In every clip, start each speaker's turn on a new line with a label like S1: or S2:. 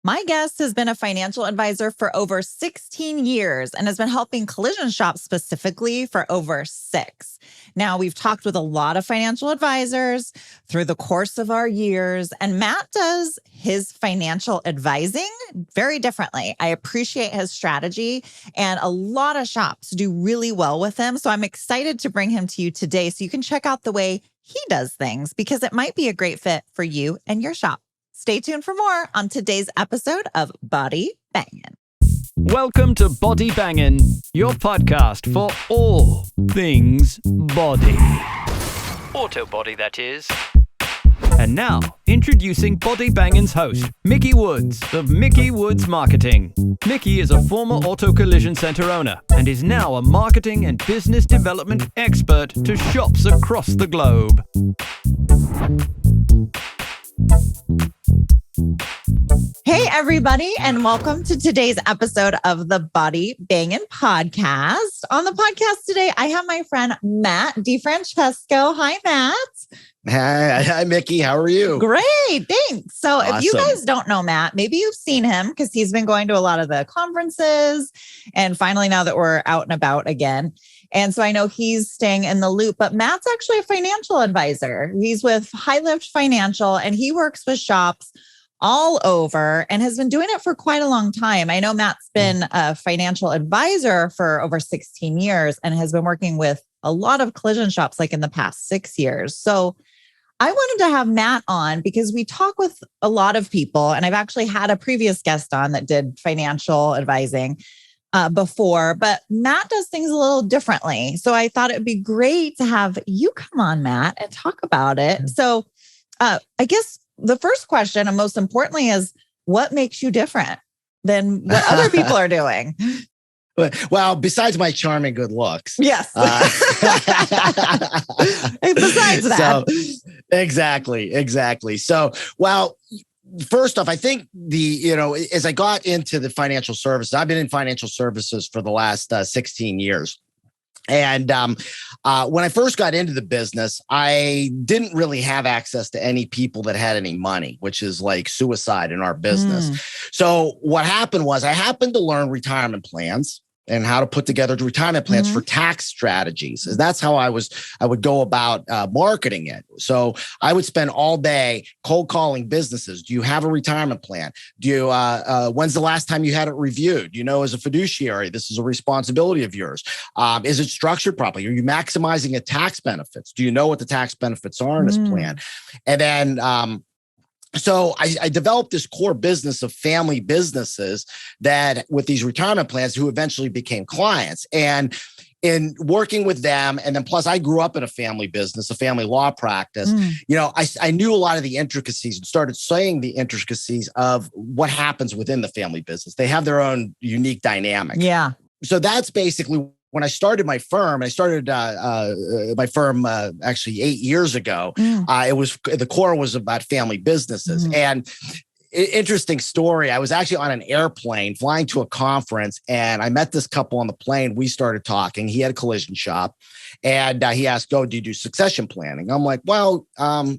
S1: My guest has been a financial advisor for over 16 years and has been helping collision shops specifically for over 6. Now, we've talked with a lot of financial advisors through the course of our years, and Matt does his financial advising very differently. I appreciate his strategy, and a lot of shops do really well with him. So I'm excited to bring him to you today so you can check out the way he does things because it might be a great fit for you and your shop. Stay tuned for more on today's episode of Body Bangin'.
S2: Welcome to Body Bangin', your podcast for all things body. Auto body, that is. And now, introducing Body Bangin's host, Mickey Woods of Mickey Woods Marketing. Mickey is a former auto collision center owner and is now a marketing and business development expert to shops across the globe.
S1: Hey, everybody, and welcome to today's episode of the Body Bangin' podcast. On the podcast today, I have my friend Matt Francesco. Hi, Matt.
S3: Hi, Mickey. How are you?
S1: Great. Thanks. So
S3: Awesome.
S1: If you guys don't know Matt, maybe you've seen him because he's been going to a lot of the conferences and finally now that we're out and about again. And so I know he's staying in the loop, but Matt's actually a financial advisor. He's with High Lift Financial and he works with shops all over and has been doing it for quite a long time. I know Matt's been a financial advisor for over 16 years and has been working with a lot of collision shops like in the past 6 years. So I wanted to have Matt on because we talk with a lot of people, and I've actually had a previous guest on that did financial advising before, but Matt does things a little differently. So I thought it'd be great to have you come on, Matt, and talk about it. So I guess the first question, and most importantly, is what makes you different than what other people are doing?
S3: Well, besides my charming good looks.
S1: Yes. Besides that.
S3: So, exactly. So, well, first off, I think as I got into the financial services, I've been in financial services for the last 16 years. And when I first got into the business, I didn't really have access to any people that had any money, which is like suicide in our business. So what happened was I happened to learn retirement plans and how to put together retirement plans for tax strategies. That's how I would go about marketing it. So I would spend all day cold calling businesses. Do you have a retirement plan? Do you, when's the last time you had it reviewed? As a fiduciary, this is a responsibility of yours. Is it structured properly? Are you maximizing the tax benefits? Do you know what the tax benefits are in this plan? And then, so I developed this core business of family businesses that with these retirement plans who eventually became clients. And in working with them, and then plus I grew up in a family business, a family law practice, I knew a lot of the intricacies and started saying the intricacies of what happens within the family business. They have their own unique dynamic.
S1: Yeah.
S3: So that's basically when I started my firm. I started my firm actually 8 years ago. The core was about family businesses. And interesting story. I was actually on an airplane flying to a conference, and I met this couple on the plane. We started talking. He had a collision shop, and he asked, "Oh, do you do succession planning?" I'm like, "Well,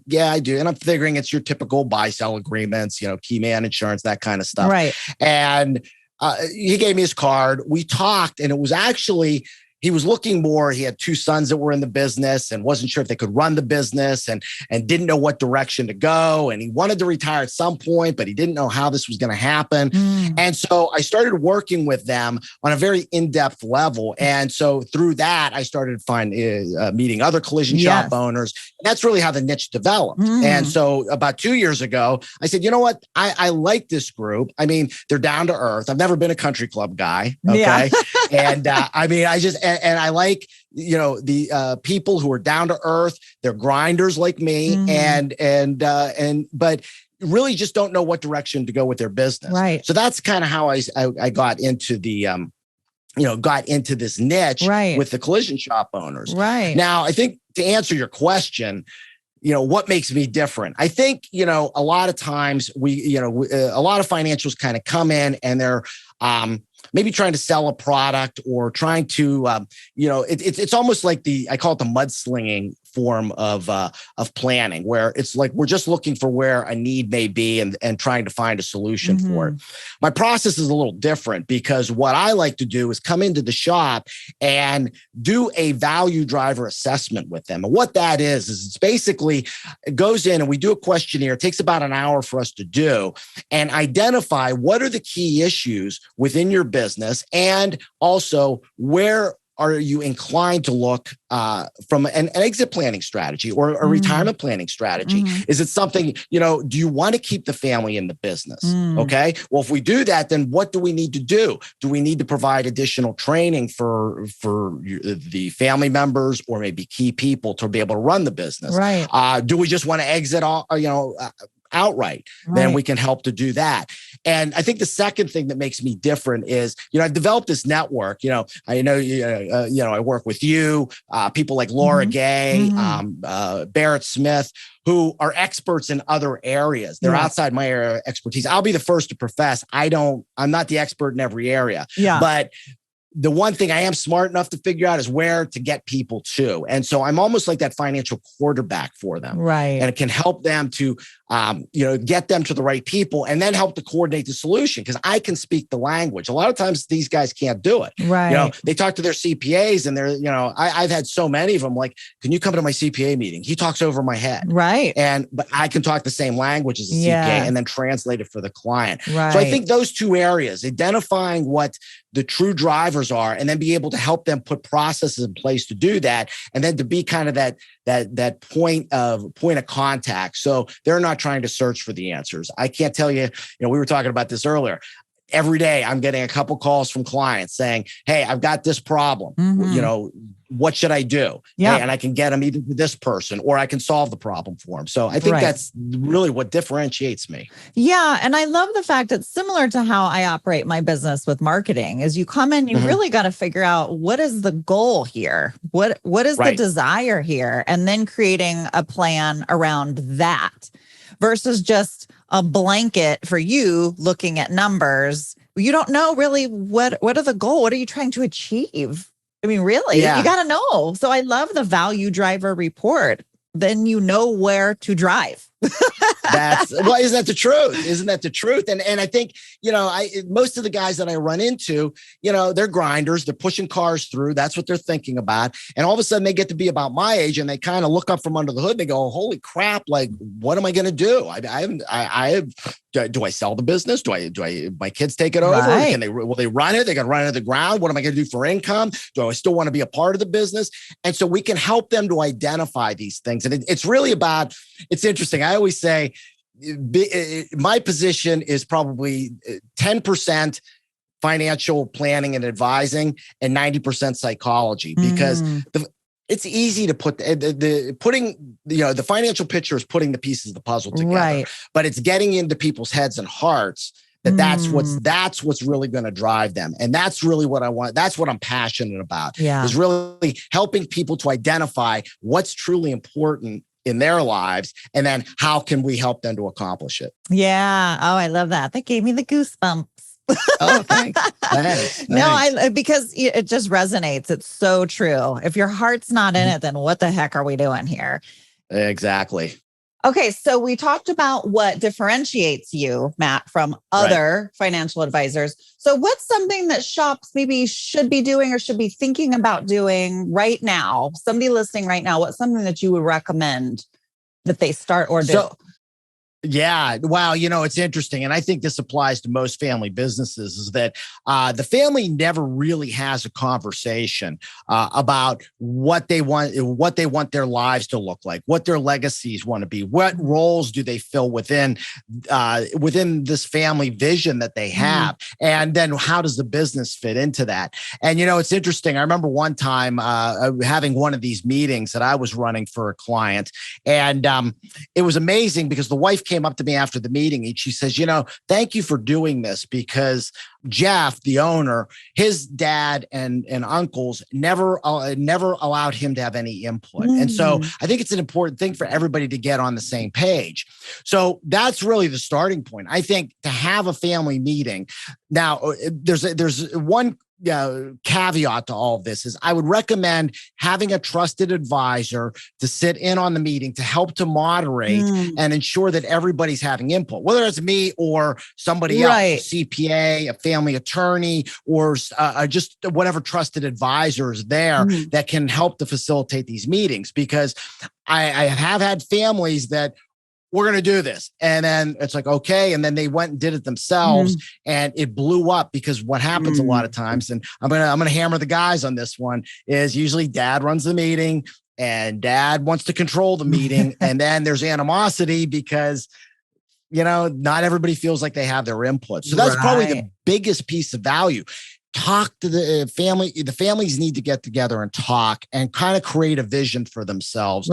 S3: yeah, I do." And I'm figuring it's your typical buy-sell agreements, key man insurance, that kind of stuff.
S1: Right.
S3: And he gave me his card. We talked, and it was actually, he was looking more. He had 2 sons that were in the business and wasn't sure if they could run the business and didn't know what direction to go. And he wanted to retire at some point, but he didn't know how this was going to happen. And so I started working with them on a very in-depth level. And so through that, I started meeting other collision shop owners. And that's really how the niche developed. And so about 2 years ago, I said, you know what? I like this group. I mean, they're down to earth. I've never been a country club guy. Okay. Yeah. And and I like, the people who are down to earth. They're grinders like me, but really just don't know what direction to go with their business. Right. So that's kind of how I got into the got into this niche with the collision shop owners. Right. Now, I think to answer your question, what makes me different? I think, a lot of times a lot of financials kind of come in and they're maybe trying to sell a product or trying to, it's almost like I call it the mudslinging form of planning, where it's like we're just looking for where a need may be and trying to find a solution for it. My process is a little different because what I like to do is come into the shop and do a value driver assessment with them. And what that is it's basically, it goes in and we do a questionnaire. It takes about an hour for us to do and identify what are the key issues within your business, and also where are you inclined to look from an exit planning strategy or a retirement planning strategy? Is it something, do you want to keep the family in the business? Okay. Well, if we do that, then what do we need to do? Do we need to provide additional training for the family members or maybe key people to be able to run the business?
S1: Right.
S3: Do we just want to exit outright? Then we can help to do that. And I think the second thing that makes me different is, I've developed this network. I know, I work with you, people like Laura Gay, Barrett Smith, who are experts in other areas. They're outside my area of expertise. I'll be the first to profess I'm not the expert in every area, but the one thing I am smart enough to figure out is where to get people to. And so I'm almost like that financial quarterback for them.
S1: Right.
S3: And it can help them to, get them to the right people and then help to coordinate the solution because I can speak the language. A lot of times these guys can't do it.
S1: Right.
S3: They talk to their CPAs and they're, I've had so many of them like, can you come to my CPA meeting? He talks over my head.
S1: Right.
S3: But I can talk the same language as a CPA and then translate it for the client.
S1: Right.
S3: So I think those two areas, identifying what the true drivers are, and then be able to help them put processes in place to do that. And then to be kind of that point of contact. So they're not trying to search for the answers. I can't tell you, we were talking about this earlier. Every day I'm getting a couple calls from clients saying, hey, I've got this problem. What should I do?
S1: Yeah.
S3: And I can get them either to this person or I can solve the problem for them. So I think that's really what differentiates me.
S1: Yeah. And I love the fact it's similar to how I operate my business with marketing is you come in, you really got to figure out what is the goal here? What is the desire here? And then creating a plan around that versus just a blanket for you looking at numbers. You don't know really what are the goal? What are you trying to achieve? I mean, really, you got to know. So I love the value driver report. Then you know where to drive.
S3: Isn't that the truth? Isn't that the truth? And I think, most of the guys that I run into, they're grinders, they're pushing cars through. That's what they're thinking about. And all of a sudden they get to be about my age and they kind of look up from under the hood and they go, holy crap, like, what am I going to do? Do I sell the business? Do my kids take it over?
S1: Right.
S3: Will they run it? They're going to run it to the ground. What am I going to do for income? Do I still want to be a part of the business? And so we can help them to identify these things. And it's really about, it's interesting. I always say my position is probably 10% financial planning and advising and 90% psychology because it's easy to put the financial picture is putting the pieces of the puzzle together, but it's getting into people's heads and hearts that's what's really going to drive them. And that's really what I want. That's what I'm passionate about is really helping people to identify what's truly important in their lives. And then how can we help them to accomplish it?
S1: Yeah. Oh, I love that. That gave me the goosebumps.
S3: Oh, thanks. Thanks.
S1: No, because it just resonates. It's so true. If your heart's not in it, then what the heck are we doing here?
S3: Exactly.
S1: Okay. So we talked about what differentiates you, Matt, from other financial advisors. So what's something that shops maybe should be doing or should be thinking about doing right now? Somebody listening right now, what's something that you would recommend that they start or do?
S3: Yeah. Wow. It's interesting. And I think this applies to most family businesses is that the family never really has a conversation about what they want their lives to look like, what their legacies want to be, what roles do they fill within this family vision that they have. And then how does the business fit into that? And, it's interesting. I remember one time having one of these meetings that I was running for a client and it was amazing because the wife came up to me after the meeting and she says, thank you for doing this because Jeff, the owner, his dad and uncles never allowed him to have any input. And so I think it's an important thing for everybody to get on the same page. So that's really the starting point. I think to have a family meeting. Now, there's one caveat to all of this is I would recommend having a trusted advisor to sit in on the meeting to help to moderate and ensure that everybody's having input, whether it's me or somebody else, a CPA, a family attorney, or just whatever trusted advisor is there that can help to facilitate these meetings. Because I have had families that we're going to do this. And then it's like, okay. And then they went and did it themselves and it blew up because what happens a lot of times, and I'm going to hammer the guys on this one, is usually dad runs the meeting and dad wants to control the meeting. And then there's animosity because, not everybody feels like they have their input. So that's probably the biggest piece of value. Talk to the family. The families need to get together and talk and kind of create a vision for themselves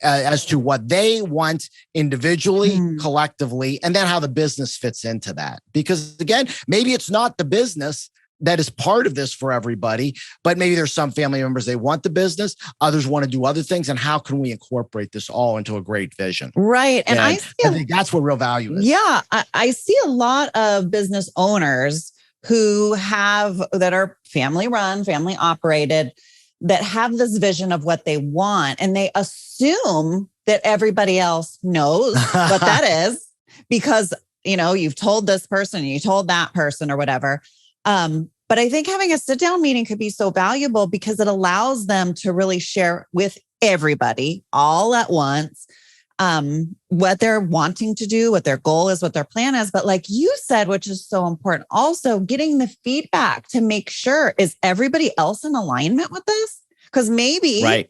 S3: as to what they want individually, collectively, and then how the business fits into that. Because again, maybe it's not the business that is part of this for everybody, but maybe there's some family members, they want the business, others want to do other things. And how can we incorporate this all into a great vision?
S1: Right. And I
S3: think that's what real value is.
S1: Yeah. I see a lot of business owners that are family run, family operated, that have this vision of what they want. And they assume that everybody else knows what that is because, you've told this person, you told that person or whatever. But I think having a sit down meeting could be so valuable because it allows them to really share with everybody all at once what they're wanting to do, what their goal is, what their plan is. But like you said, which is so important, also getting the feedback to make sure, is everybody else in alignment with this? Because maybe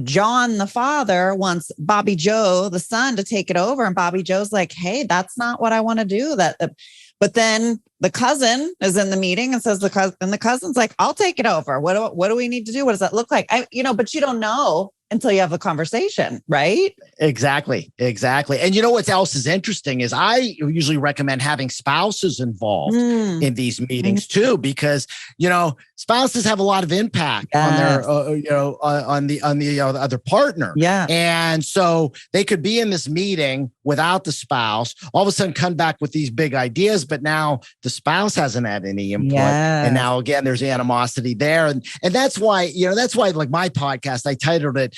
S1: John, the father, wants Bobby Joe, the son, to take it over. And Bobby Joe's like, hey, that's not what I want to do. But then the cousin is in the meeting and says the cousin's like, I'll take it over. What do we need to do? What does that look like? But you don't know until you have a conversation, right?
S3: Exactly. And what's else is interesting is I usually recommend having spouses involved in these meetings too, because, spouses have a lot of impact on their, on the other partner. Yeah. And so they could be in this meeting without the spouse, all of a sudden come back with these big ideas, but now the spouse hasn't had any input. Yes. And now again, there's animosity there. And that's why, like my podcast, I titled it,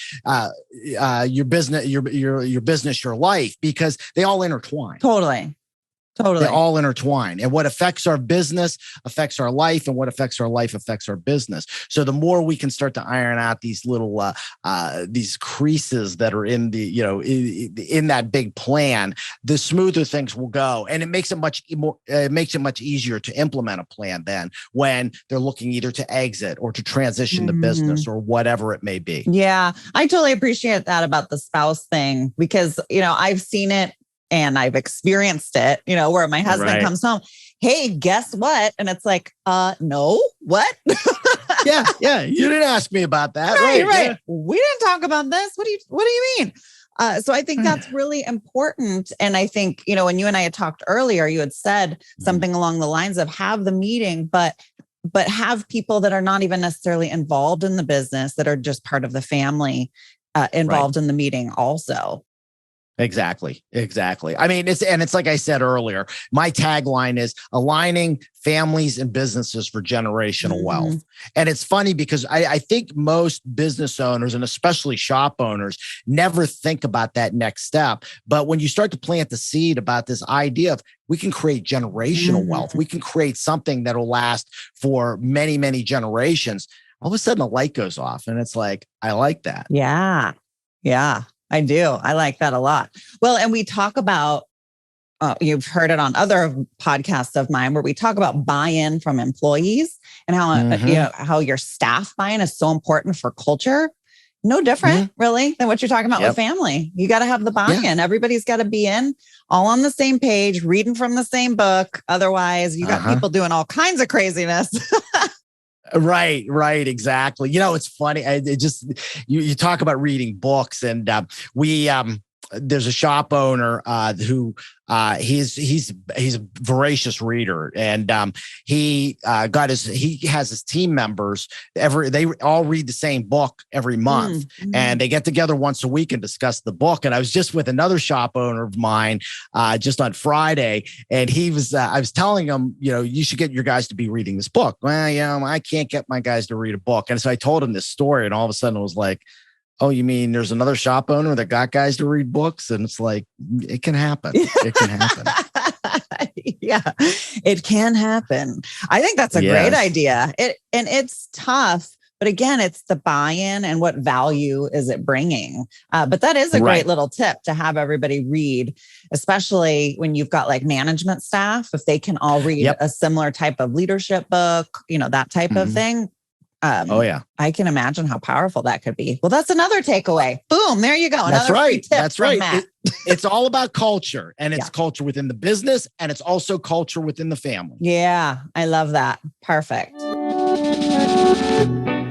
S3: your business, your business, your life, because they all intertwine. Totally. They all intertwine. And what affects our business affects our life, and what affects our life affects our business. So the more we can start to iron out these little, these creases that are in the, in that big plan, the smoother things will go. And it makes it much easier to implement a plan then when they're looking either to exit or to transition the business or whatever it may be.
S1: Yeah. I totally appreciate that about the spouse thing because, I've seen it. And I've experienced it, where my husband comes home, hey, guess what? And it's like, no, what?
S3: yeah. You didn't ask me about that.
S1: Right. Yeah. We didn't talk about this. What do you mean? So I think that's really important. And I think, when you and I had talked earlier, you had said something along the lines of have the meeting, but have people that are not even necessarily involved in the business, that are just part of the family involved in the meeting also.
S3: Exactly. I mean, it's like I said earlier, my tagline is aligning families and businesses for generational wealth. And it's funny because I think most business owners, and especially shop owners, never think about that next step. But when you start to plant the seed about this idea of we can create generational wealth, we can create something that'll last for many, many generations, all of a sudden the light goes off and it's like, I like that.
S1: Yeah. I do. I like that a lot. Well, and we talk about, you've heard it on other podcasts of mine where we talk about buy-in from employees and how, how your staff buy-in is so important for culture. No different really than what you're talking about with family. You got to have the buy-in. Everybody's got to be in, all on the same page, reading from the same book. Otherwise you got people doing all kinds of craziness.
S3: Right. Exactly. It's funny. You talk about reading books, and we there's a shop owner who he's a voracious reader, and he has his team members they all read the same book every month, and they get together once a week and discuss the book. And I was just with another shop owner of mine just on Friday, and I was telling him, you should get your guys to be reading this book. Well, I can't get my guys to read a book, and so I told him this story, and all of a sudden it was like, oh, you mean there's another shop owner that got guys to read books? And it's like, it can happen. It can happen.
S1: Yeah, it can happen. I think that's a great idea. It's tough, but again, it's the buy-in and what value is it bringing? But that is a great little tip to have everybody read, especially when you've got like management staff, if they can all read a similar type of leadership book, that type of thing. I can imagine how powerful that could be. Well, that's another takeaway. Boom. There you go.
S3: That's right. That's right. It's all about culture, and it's culture within the business, and it's also culture within the family.
S1: Yeah. I love that. Perfect.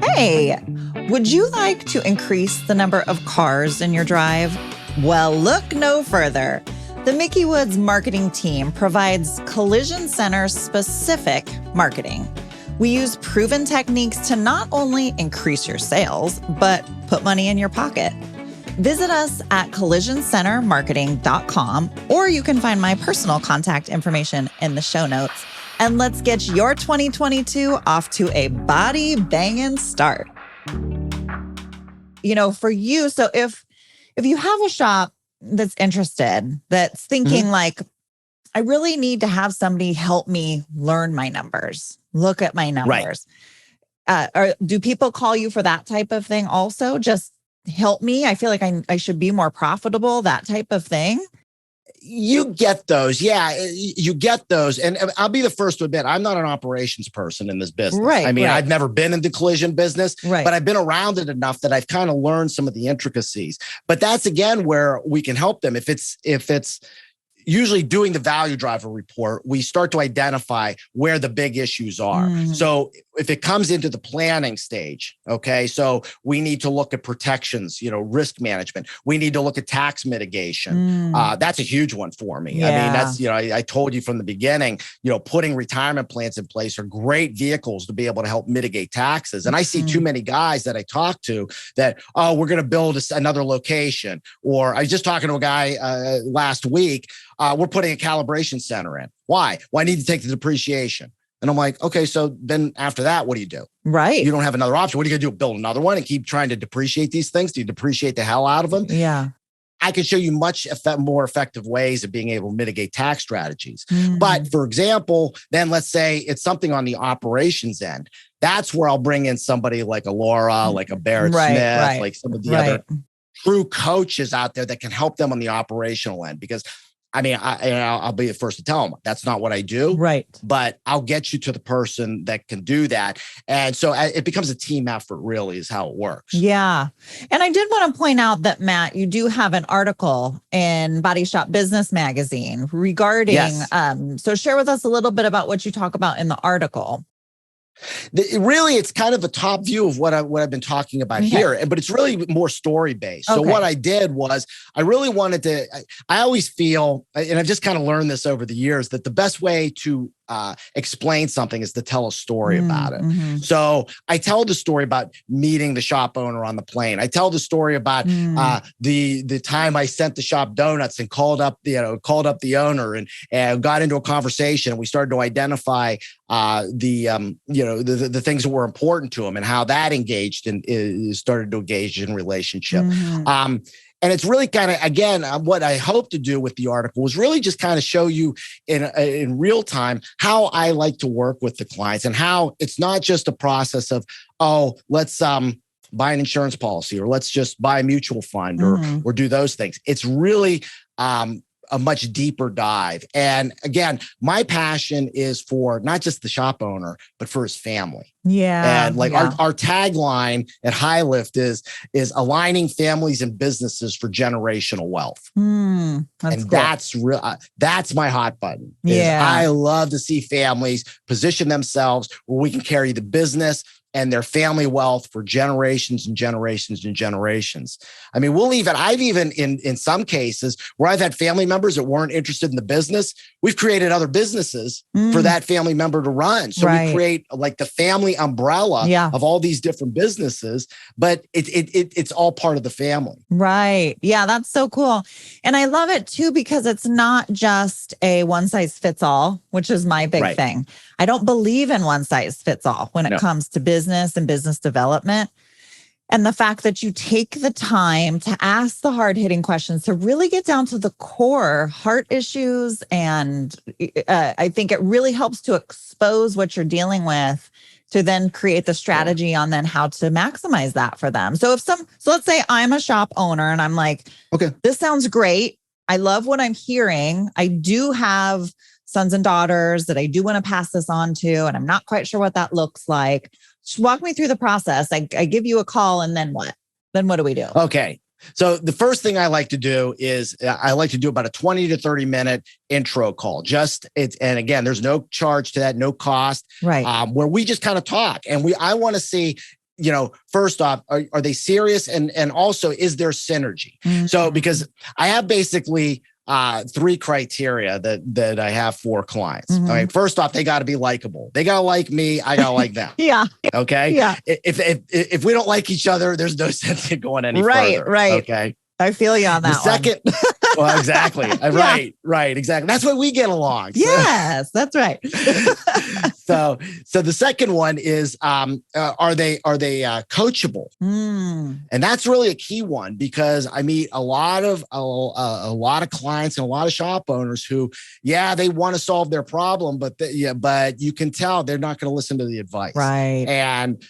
S1: Hey, would you like to increase the number of cars in your drive? Well, look no further. The Mickey Woods marketing team provides collision center specific marketing. We use proven techniques to not only increase your sales, but put money in your pocket. Visit us at collisioncentermarketing.com, or you can find my personal contact information in the show notes. And let's get your 2022 off to a body banging start. For you, so if you have a shop that's interested, that's thinking like, I really need to have somebody help me learn my numbers, look at my numbers. Or do people call you for that type of thing also? Just help me. I feel like I should be more profitable, that type of thing.
S3: You get those. Yeah, you get those. And I'll be the first to admit, I'm not an operations person in this business.
S1: Right.
S3: I mean, I've never been in the collision business,
S1: but
S3: I've been around it enough that I've kind of learned some of the intricacies. But that's, again, where we can help them. If it's usually doing the value driver report, we start to identify where the big issues are. So if it comes into the planning stage, okay, so we need to look at protections, risk management. We need to look at tax mitigation. That's a huge one for me.
S1: Yeah.
S3: I mean, that's, I told you from the beginning, putting retirement plans in place are great vehicles to be able to help mitigate taxes. And I see too many guys that I talk to that, we're going to build another location. Or I was just talking to a guy last week, we're putting a calibration center in. Why? Well, I need to take the depreciation. And I'm like, okay, so then after that, what do you do?
S1: Right.
S3: You don't have another option. What are you going to do? Build another one and keep trying to depreciate these things? Do you depreciate the hell out of them?
S1: Yeah.
S3: I can show you much more effective ways of being able to mitigate tax strategies. But for example, then let's say it's something on the operations end. That's where I'll bring in somebody like a Laura, like a Barrett Smith, like some of the other true coaches out there that can help them on the operational end. Because I mean, I'll be the first to tell them that's not what I do.
S1: Right.
S3: But I'll get you to the person that can do that. And so it becomes a team effort, really, is how it works.
S1: Yeah. And I did want to point out that, Matt, you do have an article in Body Shop Business Magazine regarding, so share with us a little bit about what you talk about in the article.
S3: Really, it's kind of a top view of what I've been talking about here, but it's really more story based. So what I did was I really wanted to, I always feel, and I've just kind of learned this over the years, that the best way to explain something is to tell a story about it. So I tell the story about meeting the shop owner on the plane. I tell the story about the time I sent the shop donuts and called up the owner and got into a conversation. And we started to identify the things that were important to him and how that engaged and started to engage in relationship. And it's really kind of, again, what I hope to do with the article was really just kind of show you in real time how I like to work with the clients and how it's not just a process of, let's buy an insurance policy or let's just buy a mutual fund or do those things. It's really a much deeper dive. And again, my passion is for not just the shop owner, but for his family.
S1: Yeah.
S3: And our tagline at High Lift is aligning families and businesses for generational wealth. That's real. That's my hot button. I love to see families position themselves where we can carry the business and their family wealth for generations and generations and generations. I mean, I've even in some cases where I've had family members that weren't interested in the business, we've created other businesses for that family member to run. So we create like the family umbrella of all these different businesses, but it's all part of the family.
S1: Right. Yeah, that's so cool. And I love it too, because it's not just a one size fits all, which is my big thing. I don't believe in one size fits all when it comes to business and business development. And the fact that you take the time to ask the hard-hitting questions to really get down to the core heart issues. And I think it really helps to expose what you're dealing with to then create the strategy on then how to maximize that for them. So let's say I'm a shop owner and I'm like, okay, this sounds great. I love what I'm hearing. I do have sons and daughters that I do want to pass this on to, and I'm not quite sure what that looks like. Just walk me through the process. I give you a call, and then what? Then what do we do?
S3: Okay. So the first thing I like to do is I like to do about a 20 to 30 minute intro call. And again, there's no charge to that, no cost,
S1: right?
S3: Where we just kind of talk, and I want to see, first off, are they serious? And also, is there synergy? Mm-hmm. So because I have basically 3 criteria that I have for clients. Mm-hmm. All right. First off, they got to be likable. They got to like me. I got to like them.
S1: Yeah.
S3: Okay.
S1: Yeah.
S3: If we don't like each other, there's no sense in going any further.
S1: Right.
S3: Okay.
S1: I feel you on that.
S3: Second, well, exactly. Right. Exactly. That's why we get along.
S1: So. Yes, that's right.
S3: So the second one is, are they coachable? And that's really a key one, because I meet a lot of clients and a lot of shop owners who, they want to solve their problem, but you can tell they're not going to listen to the advice.
S1: Right.
S3: And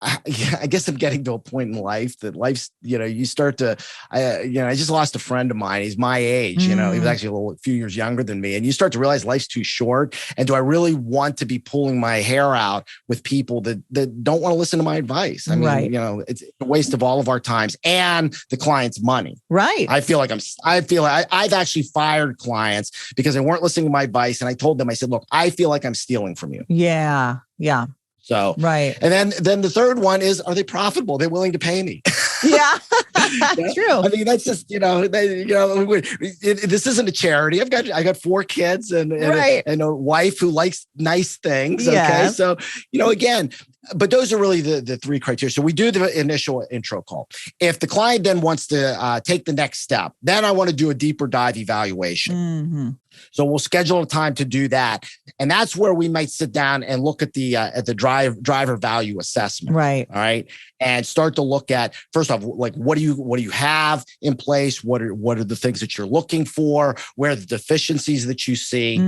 S3: I guess I'm getting to a point in life that life's, you start to, I just lost a friend of mine. He's my age, he was actually a few years younger than me. And you start to realize life's too short. And do I really want to be pulling my hair out with people that don't want to listen to my advice? I mean, it's a waste of all of our times and the client's money.
S1: Right.
S3: I feel like I've actually fired clients because they weren't listening to my advice. And I told them, I said, look, I feel like I'm stealing from you.
S1: Yeah. Yeah.
S3: So,
S1: right.
S3: And then the third one is, are they profitable? They're willing to pay me.
S1: Yeah, true.
S3: I mean, that's just, this isn't a charity. I got 4 kids and a wife who likes nice things. Okay.
S1: Yeah.
S3: So, again, but those are really the 3 criteria. So we do the initial intro call. If the client then wants to take the next step, then I want to do a deeper dive evaluation. Mm-hmm. So we'll schedule a time to do that. And that's where we might sit down and look at the driver value assessment.
S1: Right.
S3: All right. And start to look at, first off, like, what do you have in place? What are the things that you're looking for? Where are the deficiencies that you see?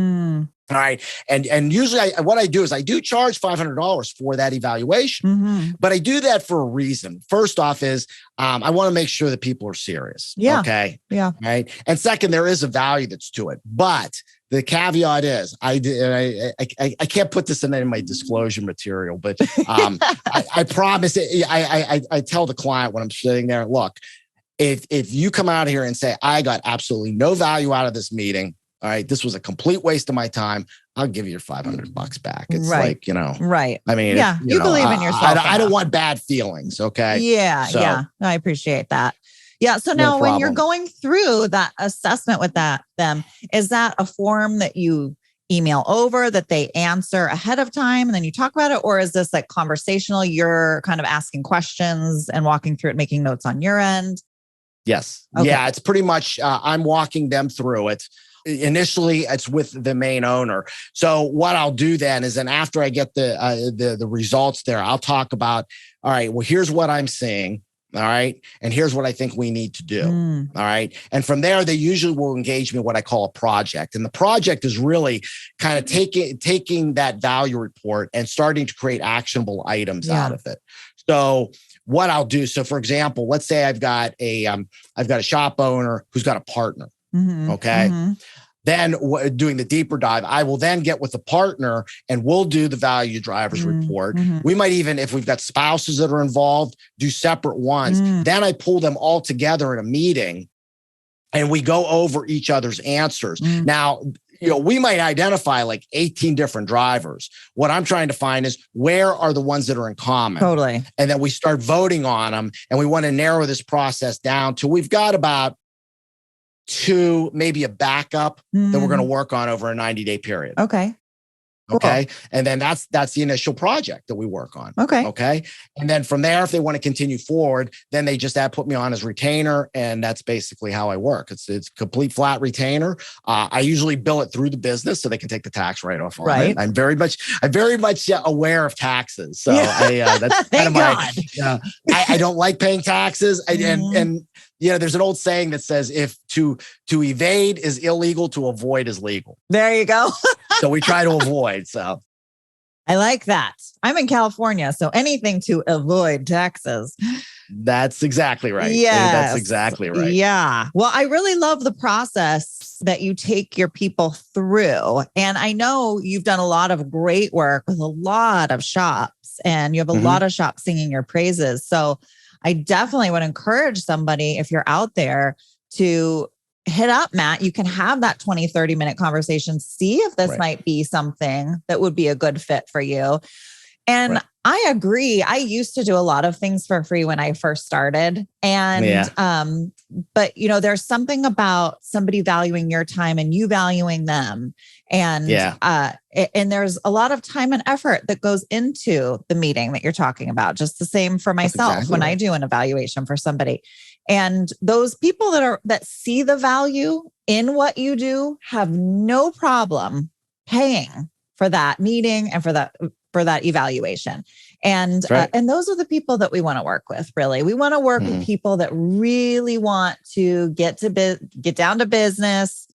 S3: All right. And usually what I do is I do charge $500 for that evaluation, but I do that for a reason. First off is I want to make sure that people are serious.
S1: Yeah.
S3: Okay.
S1: Yeah.
S3: Right. And second, there is a value that's to it, but the caveat is I can't put this in any of my disclosure material, but I promise it. I tell the client when I'm sitting there, look, if you come out here and say, I got absolutely no value out of this meeting, all right, this was a complete waste of my time, I'll give you your $500 back. It's like,
S1: right.
S3: I mean,
S1: you believe in yourself.
S3: I don't want bad feelings. Okay.
S1: Yeah. So, yeah. I appreciate that. Yeah. So now when you're going through that assessment with them, is that a form that you email over that they answer ahead of time and then you talk about it? Or is this like conversational? You're kind of asking questions and walking through it, making notes on your end?
S3: Yes.
S1: Okay.
S3: Yeah. It's pretty much, I'm walking them through it. Initially, it's with the main owner. So what I'll do then is, then after I get the results there, I'll talk about, all right, well, here's what I'm seeing. All right. And here's what I think we need to do. All right. And from there, they usually will engage me in what I call a project. And the project is really kind of taking that value report and starting to create actionable items out of it. So what I'll do, so for example, let's say I've got a shop owner who's got a partner. Okay. Then doing the deeper dive, I will then get with the partner and we'll do the value drivers report. We might even, if we've got spouses that are involved, do separate ones. Then I pull them all together in a meeting and we go over each other's answers. Now, we might identify like 18 different drivers. What I'm trying to find is where are the ones that are in common.
S1: Totally.
S3: And then we start voting on them, and we want to narrow this process down to we've got about 2, maybe a backup that we're going to work on over a 90-day period.
S1: Okay.
S3: Okay. Cool. And then that's the initial project that we work on.
S1: Okay.
S3: Okay. And then from there, if they want to continue forward, then they just put me on as retainer. And that's basically how I work. It's complete flat retainer. I usually bill it through the business so they can take the tax write-off on it. I'm very much aware of taxes. So that's kind of my, I don't like paying taxes. And there's an old saying that says if to evade is illegal, to avoid is legal.
S1: There you go.
S3: So we try to avoid. So
S1: I like that. I'm in California, so anything to avoid taxes.
S3: That's exactly right.
S1: Yeah,
S3: that's exactly right.
S1: Yeah. Well, I really love the process that you take your people through. And I know you've done a lot of great work with a lot of shops, and you have a lot of shops singing your praises. So I definitely would encourage somebody, if you're out there, to hit up Matt. You can have that 20, 30-minute conversation, see if this might be something that would be a good fit for you. And I agree. I used to do a lot of things for free when I first started. And, but there's something about somebody valuing your time and you valuing them. And, and there's a lot of time and effort that goes into the meeting that you're talking about. Just the same for myself when I do an evaluation for somebody. And those people that see the value in what you do have no problem paying for that meeting and for that evaluation. And and those are the people that we want to work with, really. We want to work with people that really want to get down to business,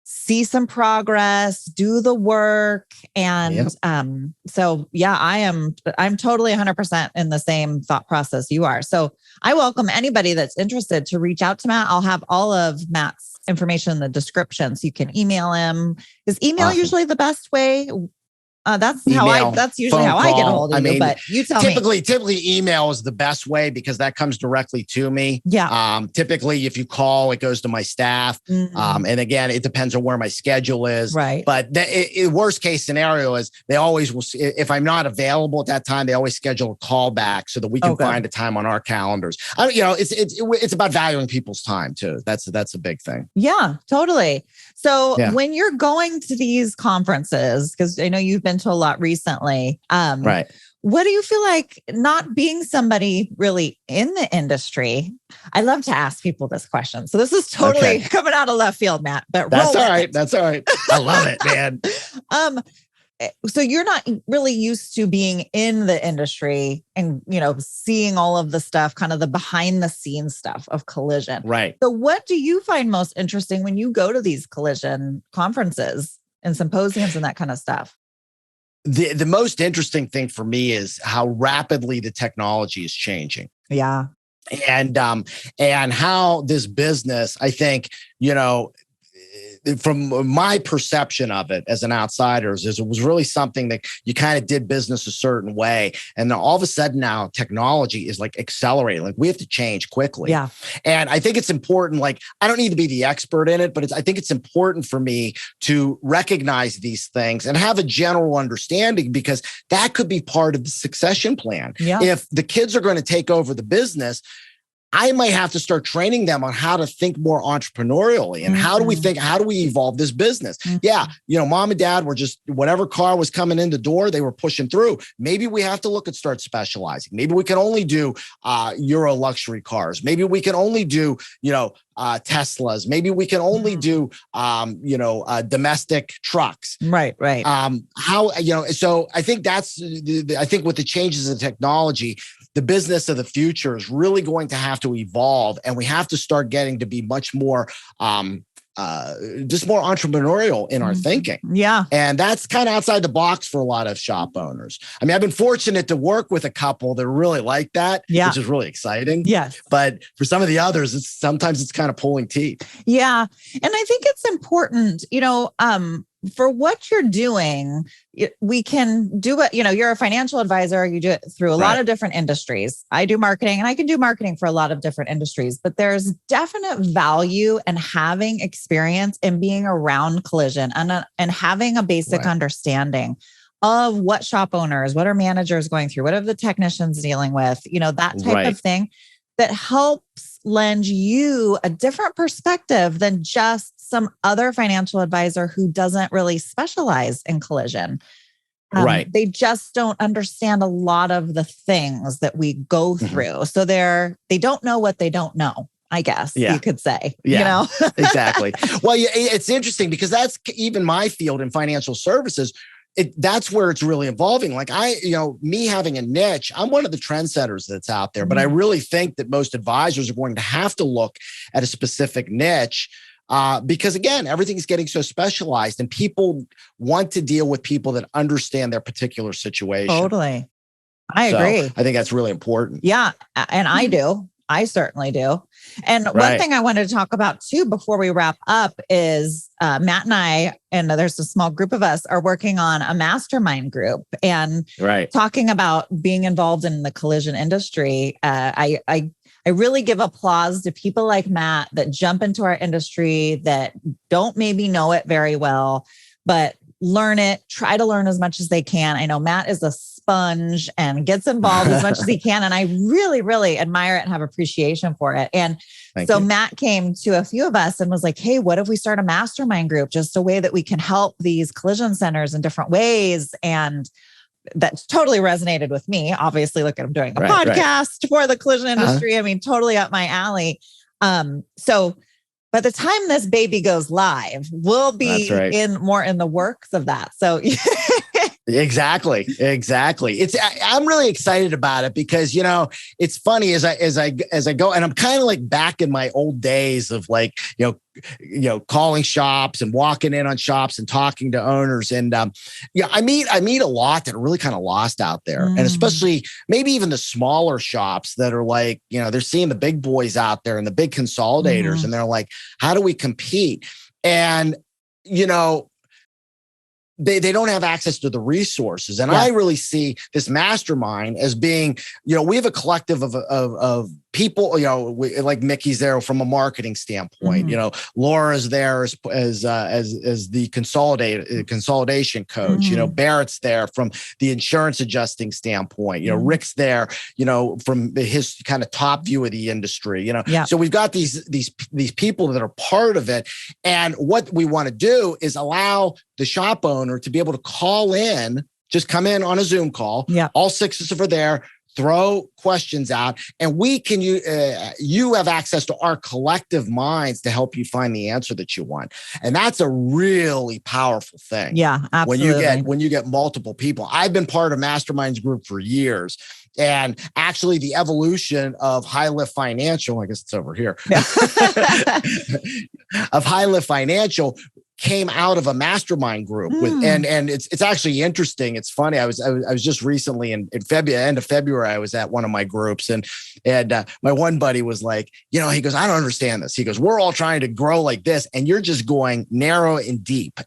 S1: see some progress, do the work. And I'm totally 100% in the same thought process you are. So I welcome anybody that's interested to reach out to Matt. I'll have all of Matt's information in the description, so you can email him. Is email usually the best way? That's usually how I get a hold of you, but you tell me.
S3: Typically email is the best way because that comes directly to me.
S1: Yeah.
S3: Typically if you call, it goes to my staff. And again, it depends on where my schedule is.
S1: Right.
S3: But the worst case scenario is they always will, if I'm not available at that time, they always schedule a call back so that we can find a time on our calendars. It's about valuing people's time too. That's a big thing.
S1: Yeah, totally. So when you're going to these conferences, because I know you've been to a lot recently, what do you feel like, not being somebody really in the industry? I love to ask people this question. So this is totally coming out of left field, Matt, but
S3: that's all right. That's all right. I love it, man.
S1: So you're not really used to being in the industry and, seeing all of the stuff, kind of the behind the scenes stuff of collision.
S3: Right.
S1: So what do you find most interesting when you go to these collision conferences and symposiums and that kind of stuff?
S3: The most interesting thing for me is how rapidly the technology is changing.
S1: Yeah.
S3: And how this business, I think, from my perception of it as an outsider, is it was really something that you kind of did business a certain way. And then all of a sudden now technology is like accelerating. Like we have to change quickly.
S1: Yeah.
S3: And I think it's important, like I don't need to be the expert in it, but I think it's important for me to recognize these things and have a general understanding, because that could be part of the succession plan.
S1: Yeah.
S3: If the kids are going to take over the business, I might have to start training them on how to think more entrepreneurially and how do we evolve this business? Yeah. Mom and dad were just, whatever car was coming in the door, they were pushing through. Maybe we have to start specializing. Maybe we can only do Euro luxury cars. Maybe we can only do, Teslas. Maybe we can only do, domestic trucks.
S1: Right.
S3: So I think I think with the changes in technology, the business of the future is really going to have to evolve, and we have to start getting to be much more, just more entrepreneurial in our thinking.
S1: Yeah.
S3: And that's kind of outside the box for a lot of shop owners. I mean, I've been fortunate to work with a couple that really like that, which is really exciting.
S1: Yes.
S3: But for some of the others, sometimes it's kind of pulling teeth.
S1: Yeah. And I think it's important, for what you're doing, we can do it. You're a financial advisor. You do it through a lot of different industries. I do marketing, and I can do marketing for a lot of different industries, but there's definite value in having experience in being around collision and having a basic understanding of what shop owners, what are managers going through, what are the technicians dealing with, that type of thing that helps lend you a different perspective than just some other financial advisor who doesn't really specialize in collision. They just don't understand a lot of the things that we go through. So they don't know what they don't know, I guess you could say.
S3: Yeah, exactly. Well, it's interesting because that's even my field in financial services. That's where it's really evolving. Like me having a niche, I'm one of the trendsetters that's out there, but I really think that most advisors are going to have to look at a specific niche because again, everything's getting so specialized and people want to deal with people that understand their particular situation.
S1: Totally. I agree.
S3: I think that's really important.
S1: Yeah. And I do. I certainly do. And one thing I wanted to talk about too, before we wrap up is Matt and I, and there's a small group of us, are working on a mastermind group and talking about being involved in the collision industry. I really give applause to people like Matt that jump into our industry that don't maybe know it very well, but learn it, try to learn as much as they can. I know Matt is a sponge and gets involved as much as he can. And I really, really admire it and have appreciation for it. And so Matt came to a few of us and was like, hey, what if we start a mastermind group? Just a way that we can help these collision centers in different ways. And that totally resonated with me. Obviously, look at him doing a podcast for the collision industry. I mean, totally up my alley. So by the time this baby goes live, we'll be more in the works of that. So
S3: Exactly. I'm really excited about it because, it's funny as I go, and I'm kind of like back in my old days of like, calling shops and walking in on shops and talking to owners. And, I meet a lot that are really kind of lost out there. And especially maybe even the smaller shops that are like, they're seeing the big boys out there and the big consolidators. And they're like, how do we compete? And, they don't have access to the resources. And I really see this mastermind as being, we have a collective of people, like Mickey's there from a marketing standpoint, Laura's there as the consolidation coach, Barrett's there from the insurance adjusting standpoint, Rick's there, from his kind of top view of the industry, So we've got these people that are part of it. And what we want to do is allow the shop owner to be able to call in, just come in on a Zoom call. Yeah. All 6 of us are there, throw questions out, and we can, you have access to our collective minds to help you find the answer that you want. And that's a really powerful thing.
S1: Yeah, absolutely.
S3: When you get multiple people. I've been part of masterminds group for years. And actually the evolution of High Lift Financial, I guess it's over here, of High Lift Financial came out of a mastermind group with, and it's actually interesting. It's funny. I was just recently in February, end of February, I was at one of my groups and my one buddy was like, he goes, I don't understand this. He goes, we're all trying to grow like this and you're just going narrow and deep.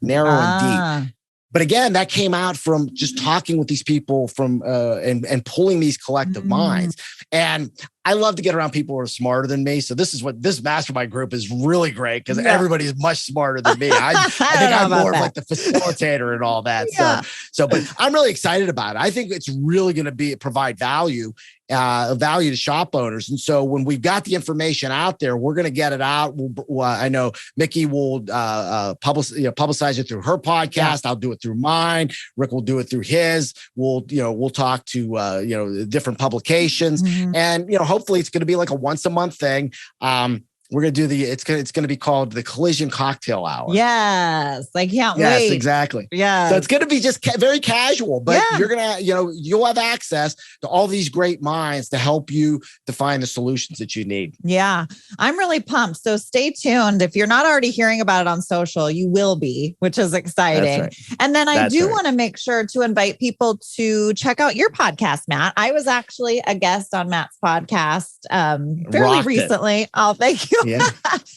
S3: But again, that came out from just talking with these people from and pulling these collective minds. And I love to get around people who are smarter than me. So this mastermind group is really great because everybody's much smarter than me. I think I'm more of like the facilitator and all that. Yeah. But I'm really excited about it. I think it's really going to provide value to shop owners. And so when we've got the information out there, we're going to get it out. I know Mickey will publicize it through her podcast. I'll do it through mine. Rick will do it through his. We'll talk to different publications, and hopefully it's going to be like a once a month thing. We're going to do it's going to be called the Collision Cocktail Hour.
S1: Yes. I can't wait.
S3: Yes, exactly.
S1: Yeah.
S3: So it's going to be just very casual, but you're going to, you'll have access to all these great minds to help you define the solutions that you need.
S1: Yeah. I'm really pumped. So stay tuned. If you're not already hearing about it on social, you will be, which is exciting. That's right. And then I do want to make sure to invite people to check out your podcast, Matt. I was actually a guest on Matt's podcast fairly recently. Oh, thank you
S3: Yeah.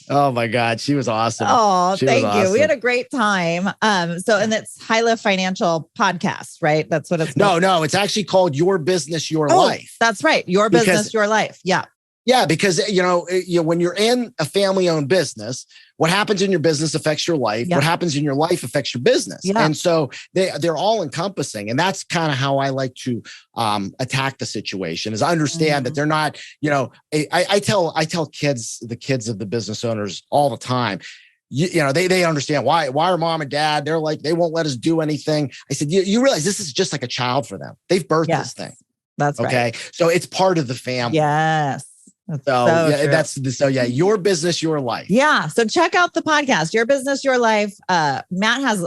S3: Oh my God. She was awesome.
S1: Oh, thank you.
S3: Awesome.
S1: We had a great time. And it's High Lift Financial Podcast, right? That's what it's called.
S3: No, it's actually called Your Business, Your Life.
S1: That's right. Your business, your life. Yeah.
S3: Yeah, because when you're in a family-owned business, what happens in your business affects your life.
S1: Yeah.
S3: What happens in your life affects your business.
S1: Yeah.
S3: And so they're all encompassing. And that's kind of how I like to attack the situation, is understand that they're not, I tell kids, the kids of the business owners all the time, they understand why are mom and dad, they're like, they won't let us do anything. I said, you realize this is just like a child for them. They've birthed this thing.
S1: That's right.
S3: Okay. So it's part of the family.
S1: Yes.
S3: Your business, your life.
S1: Yeah. So check out the podcast, Your Business, Your Life. Matt has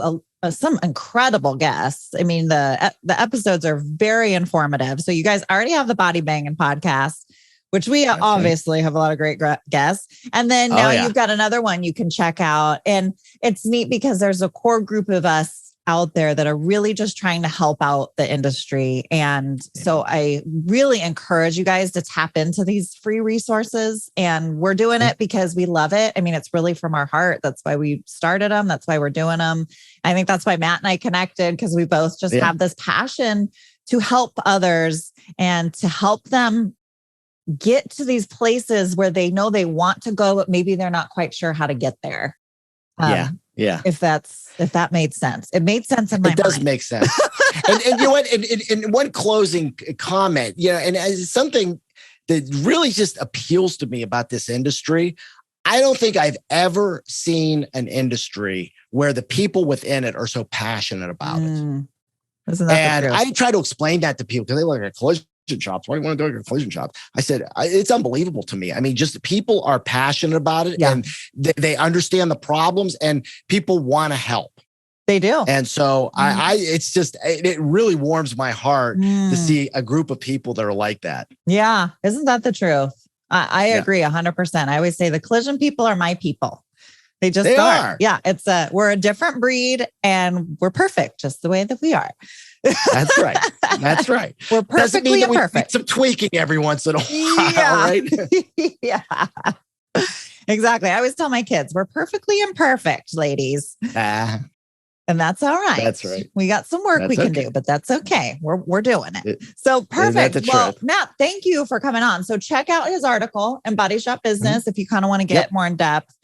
S1: some incredible guests. I mean, the episodes are very informative. So you guys already have the Body Banging podcast, which we obviously have a lot of great guests. And then now you've got another one you can check out. And it's neat because there's a core group of us out there that are really just trying to help out the industry. And so I really encourage you guys to tap into these free resources. And we're doing it because we love it. I mean, it's really from our heart. That's why we started them. That's why we're doing them. I think that's why Matt and I connected, because we both just have this passion to help others and to help them get to these places where they know they want to go, but maybe they're not quite sure how to get there.
S3: Yeah.
S1: If that made sense. It made sense in my mind.
S3: It does make sense. and you know what? And one closing comment, and as something that really just appeals to me about this industry, I don't think I've ever seen an industry where the people within it are so passionate about it.
S1: Isn't that the truth?
S3: I try to explain that to people because they look at collision shops. Why do you want to do a collision shop? I said, it's unbelievable to me. I mean, just people are passionate about it and they understand the problems and people want to help.
S1: They do.
S3: And so it really warms my heart to see a group of people that are like that.
S1: Yeah. Isn't that the truth? I agree 100%. I always say the collision people are my people. They just are. Yeah. We're a different breed and we're perfect just the way that we are.
S3: That's right. That's right.
S1: We're perfectly imperfect.
S3: Some tweaking every once in a while, right?
S1: Yeah. Exactly. I always tell my kids, we're perfectly imperfect, ladies. And that's all right.
S3: That's right.
S1: We got some work we can do, but that's okay. We're doing it. So perfect. Well, Matt, thank you for coming on. So check out his article in Body Shop Business if you kind of want to get more in depth.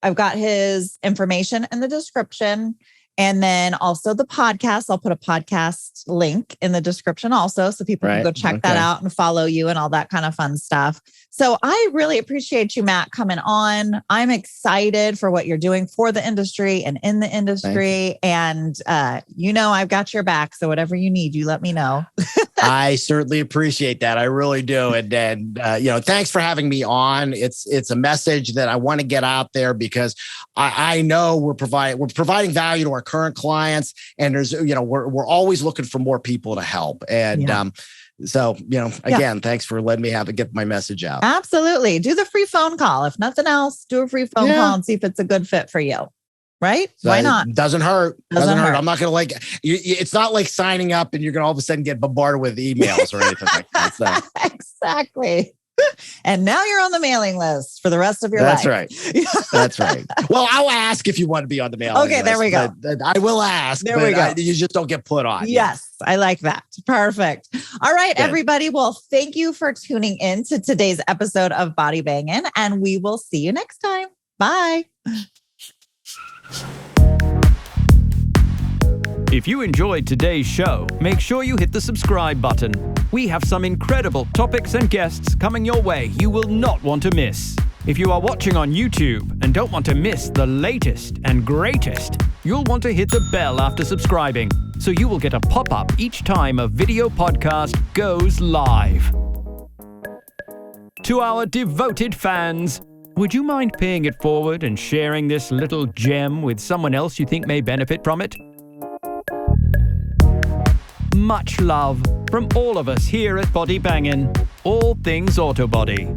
S1: I've got his information in the description. And then also the podcast. I'll put a podcast link in the description also, so people can go check that out and follow you and all that kind of fun stuff. So I really appreciate you, Matt, coming on. I'm excited for what you're doing for the industry and in the industry. And, I've got your back. So whatever you need, you let me know.
S3: I certainly appreciate that. I really do. And thanks for having me on. It's a message that I want to get out there because I know we're providing value to our current clients, and we're always looking for more people to help. And thanks for letting me get my message out.
S1: Absolutely. Do the free phone call. If nothing else, do a free phone call and see if it's a good fit for you. Right? Why not?
S3: Doesn't hurt. Doesn't hurt. I'm not going to it's not like signing up and you're going to all of a sudden get bombarded with emails or anything like that. So.
S1: Exactly. And now you're on the mailing list for the rest of your life.
S3: That's right. That's right. Well, I'll ask if you want to be on the mailing list.
S1: Okay, there we go.
S3: I will ask. There we go. You just don't get put on.
S1: Yes, I like that. Perfect. All right, everybody. Well, thank you for tuning in to today's episode of Body Bangin', and we will see you next time. Bye.
S2: If you enjoyed today's show, make sure you hit the subscribe button. We have some incredible topics and guests coming your way you will not want to miss. If you are watching on YouTube and don't want to miss the latest and greatest, you'll want to hit the bell after subscribing, so you will get a pop-up each time a video podcast goes live. To our devoted fans, would you mind paying it forward and sharing this little gem with someone else you think may benefit from it? Much love from all of us here at Body Bangin', all things auto body.